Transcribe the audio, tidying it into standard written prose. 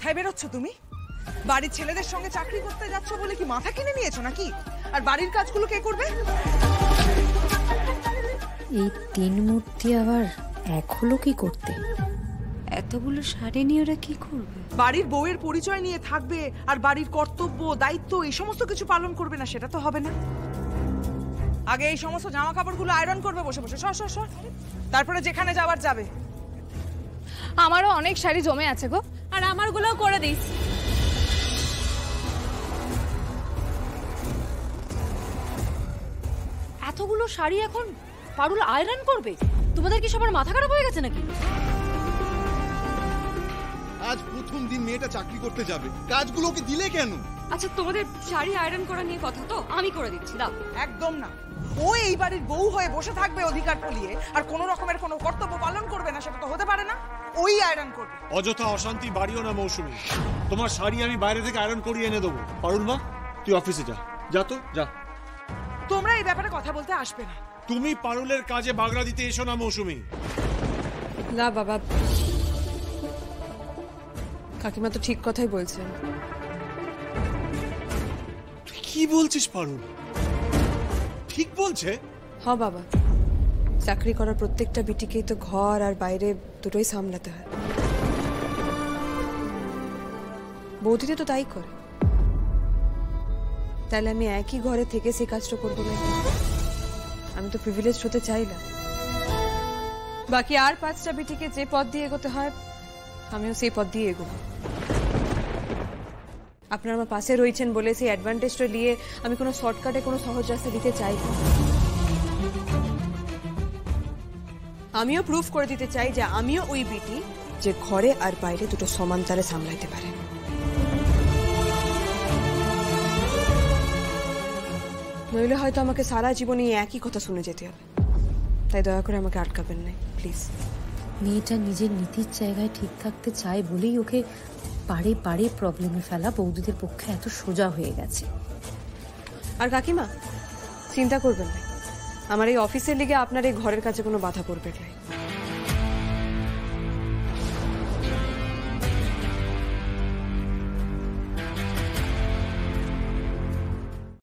কোথায় বেরোচ্ছ তুমি? বাড়ির ছেলেদের সঙ্গে চাকরি করতে যাচ্ছ বলে কি মাথা কিনে নিয়েছো নাকি? আর বাড়ির কাজগুলো কে করবে? এই তিন মূর্তি আবার এক হলো কি করতে? এতগুলো শাড়ি নিয়ে ওরা কি করবে? বাড়ির বউয়ের পরিচয় নিয়ে থাকবে আর বাড়ির কর্তব্য দায়িত্ব এই সমস্ত কিছু পালন করবে না, সেটা তো হবে না। আগে এই সমস্ত জামা কাপড়গুলো আয়রন করবে বসে বসে, সর। তারপরে যেখানে যাবার যাবে। আমারও অনেক শাড়ি জমে আছে গো, আর আমারগুলোও করে দিস। এতগুলো শাড়ি এখন পারুল আয়রন করবে? তোমাদের কি সবার মাথা খারাপ হয়ে গেছে নাকি? আজ প্রথম দিন মেয়েটা চাকরি করতে যাবে, কাজগুলো ওকে দিলে কেন? আচ্ছা, তোমাদের শাড়ি আয়রন করা নিয়ে কথা তো, আমি করে দিচ্ছি, দাও। একদম না, ও এই বাড়ির বউ হয়ে বসে থাকবে অধিকার ফলিয়ে, আর কোনো রকমের কোনো কর্তব্য পালন করবে না, সেটা তো হতে পারে না। ওই আয়রন করবে। অযথা অশান্তি বাড়িও না মৌসুমী। তোমার শাড়ি আমি বাইরে থেকে আয়রন করিয়ে এনে দেবো। পারুল মা, তুই অফিসে যা তো যা। তোমরা এই ব্যাপারে কথা বলতে আসবে না। তুমি পারুলের কাজে বাগড়া দিতে এসো না মৌসুমী। না বাবা, কাকিমা তো ঠিক কথাই বলছেন। তুই কি বলছিস পারুল? ঠিক বলছে? হ্যাঁ বাবা, চাকরি করার প্রত্যেকটা বিটিকেই তো ঘর আর বাইরে দুটোই সামলাতে হয়। বৌদিতে তো তাই করে, তাহলে আমি একই ঘরে থেকে সেই কাজটা করবো না? আমি তো প্রিভিলেজ হতে চাইলাম। বাকি আর 5টা বিটিকে যে পথ দিয়ে এগোতে হয়, আমিও সেই পথ দিয়ে এগোবো। আপনারা আমার পাশে রয়েছেন বলে সেই অ্যাডভান্টেজটা নিয়ে আমি কোনো শর্টকাটে কোনো সহজ রাস্তা দিতে চাই না। আমিও প্রুফ করে দিতে চাই যে আমিও ওই বিটি যে ঘরে আর বাইরে দুটো সমান তালে সামলাইতে পারে। নইলে হয়তো আমাকে সারা জীবন এই একই কথা শুনে যেতে হবে। তাই দয়া করে আমাকে আটকাবেন না প্লিজ। মেয়েটা নিজের নীতির জায়গায় ঠিক থাকতে চায় বলেই ওকে পারে পারে প্রবলেমে ফেলা বৌদিদের পক্ষে এত সোজা হয়ে গেছে। আর কাকিমা চিন্তা করবেন না, আমার এই অফিসের লিগে আপনার এই ঘরের কাছে কোনো বাধা পড়বে না।